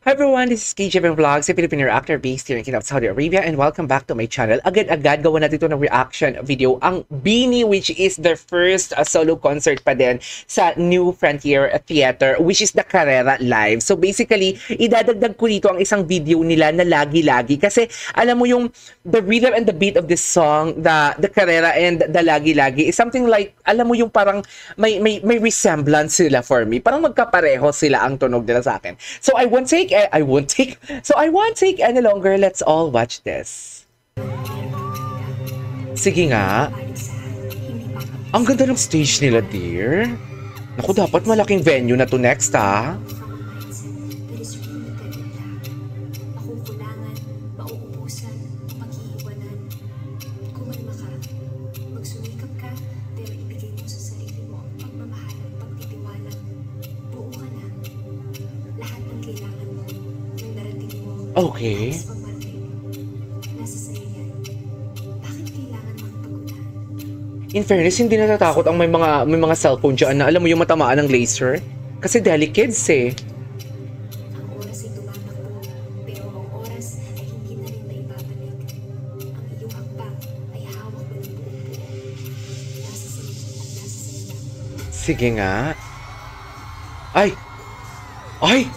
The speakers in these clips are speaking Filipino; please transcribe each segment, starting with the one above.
Hi everyone, this is KJM Vlogs, a Filipino actor based here in Kingdom of Saudi Arabia, and welcome back to my channel. Agad-agad gawa natin ito ng reaction video, ang BINI, which is their first solo concert pa din sa New Frontier Theater, which is the Carrera Live. So basically, idadagdag ko dito ang isang video nila na lagi-lagi kasi alam mo yung the rhythm and the beat of this song, the Carrera and the lagi-lagi is something like, alam mo yung parang may resemblance sila for me. Parang magkapareho sila ang tunog nila sa akin. So I won't take any longer. Let's all watch this. Sige nga. Ang ganda ng stage nila, dear. Naku, dapat malaking venue na to next, ha? Okay. In fairness, hindi natatakot ang may mga cellphone dyan na alam mo yung matamaan ng laser. Kasi delicates eh. Ang oras ay tumatakbo, pero ang oras ay hindi na rin maibabalik. Ang iyong hakbang ay hawak mo ng buong. Nasa sa iyo at nasa sa iyo. Sige nga. Ay! Ay!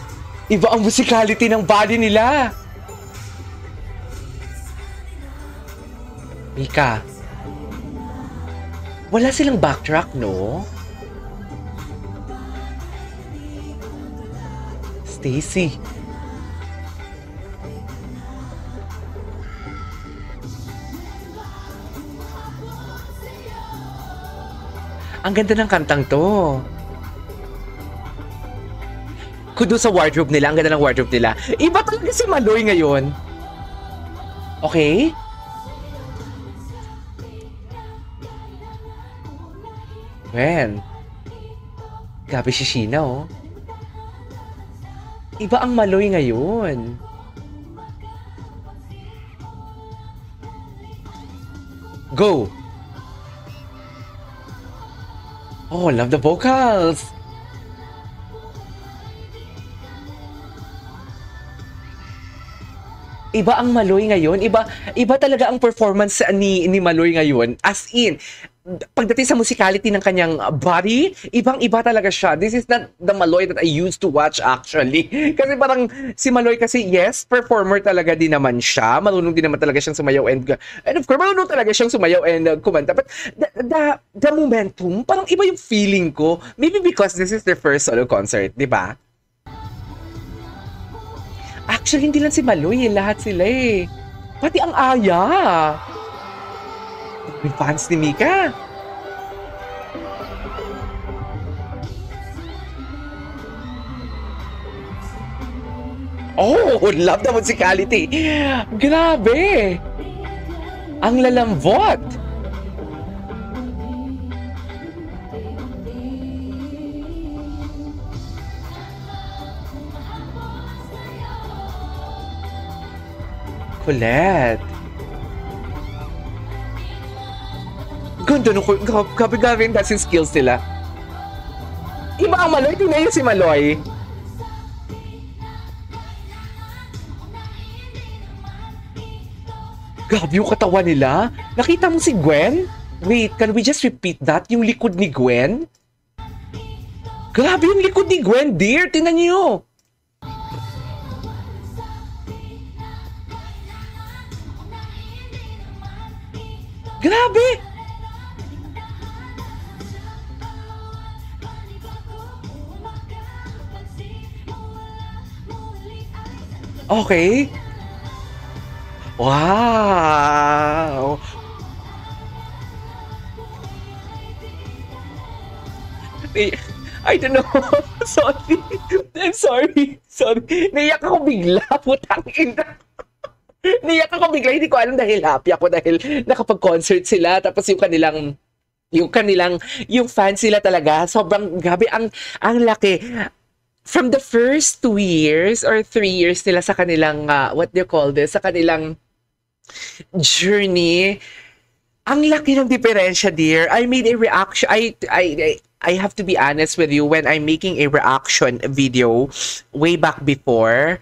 Iba ang musicality ng body nila. Mika. Wala silang backtrack, no? Stacy. Ang ganda ng kantang to. Kudo sa wardrobe nila. Ang ganda ng wardrobe nila. Iba talaga si Maloy ngayon. Okay? Well. Grabe si Sheena, oh. Iba ang Maloy ngayon. Go! Oh, love the vocals! Iba ang Maloy ngayon. Iba talaga ang performance ni Maloy ngayon. As in, pagdating sa musicality ng kanyang body, ibang-iba talaga siya. This is not the Maloy that I used to watch actually. Kasi parang si Maloy kasi, yes, performer talaga din naman siya. Marunong din naman talaga siyang sumayaw and of course, marunong talaga siyang sumayaw and kumanta. But the momentum, parang iba yung feeling ko. Maybe because this is their first solo concert, di ba? Actually, hindi lang si Maloy, lahat sila eh. Pati ang Aya. May fans ni Mika. Oh, love the musicality. Grabe. Ang lalambot. Colette. Ganda nung gabi-gabi yung dancing skills nila. Iba ang Maloy. Tingnan niyo si Maloy. Grabe yung katawan nila. Nakita mo si Gwen? Wait, can we just repeat that? Yung likod ni Gwen? Grabe yung likod ni Gwen, dear. Tingnan niyo. Grabe! Okay. Wow! I don't know. Sorry. I'm sorry. Sorry. Naiyak ako bigla. Putang ina. Naiyak ako bigla. Hindi ko alam dahil happy ako dahil nakapag-concert sila. Tapos yung fans sila talaga. Sobrang gabi. Ang laki. From the first 2 years or 3 years nila sa kanilang, what do you call this? Sa kanilang Journey, ang laki ng diferensya, dear. I made a reaction. I have to be honest with you, when I'm making a reaction video way back before,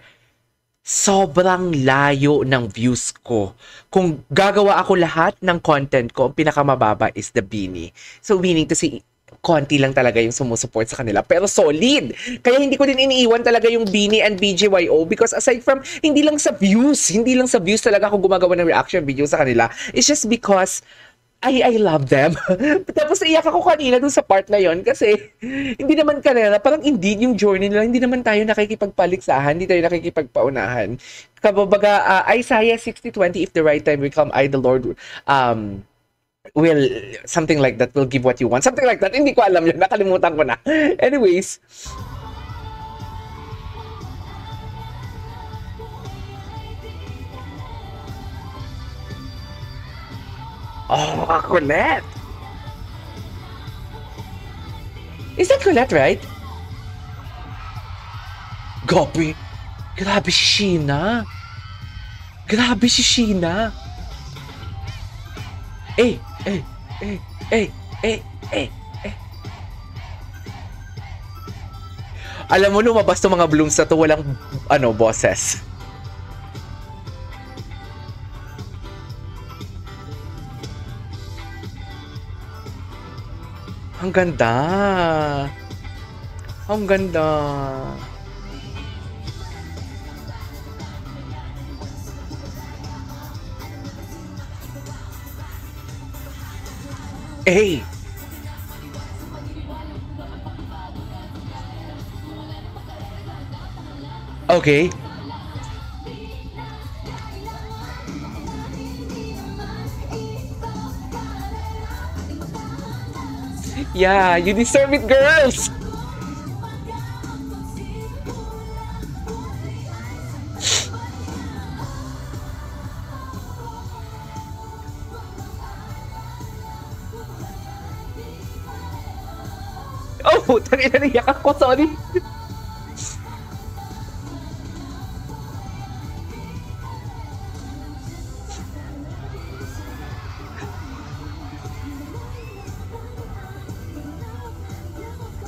sobrang layo ng views ko. Kung gagawa ako lahat ng content ko, ang pinakamababa is the Beanie. So, meaning to say, konti lang talaga yung sumusuport sa kanila. Pero solid! Kaya hindi ko din iniiwan talaga yung Beanie and BGYO because aside from, hindi lang sa views talaga ako gumagawa ng reaction video sa kanila. It's just because I love them. Tapos iyak ako kanina dun sa part na yon kasi hindi naman kanila, parang indeed yung journey nila, hindi naman tayo nakikipagpaliksahan, hindi tayo nakikipagpaunahan. Kababaga, Isaiah 60:20, if the right time will come, I the Lord will, something like that, will give what you want. Something like that. Hindi ko alam yun. Nakalimutan ko na. Anyways. Oh, Colette! Is that Colette, right? Grabe. Grabe si Sheena. Grabe si Sheena. Eh. Alam mo, lumabas to mga blooms na to, walang, boses. Ang ganda. Ang ganda. Hey! Okay. Yeah, you deserve it, girls! Oh, tangina, naiyak ako, sorry.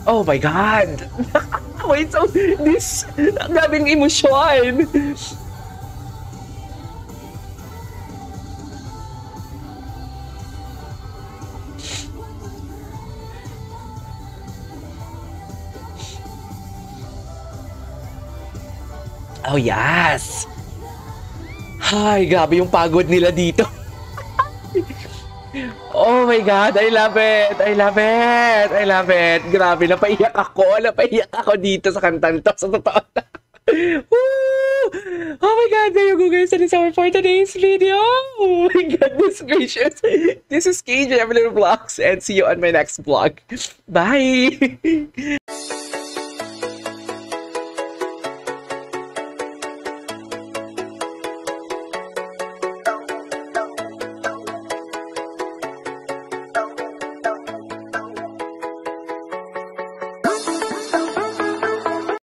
Oh my God! Wait, so this, grabing emosyon! Oh, yes! Ay, grabe yung pagod nila dito. Oh my God, I love it! I love it! I love it! Grabe, napaiyak ako dito sa kantan to, sa totoo. Woo! Oh my God, there you go, guys. That is our for today's video. Oh my goodness gracious. This is KJ Evelyn Vlogs and see you on my next vlog. Bye!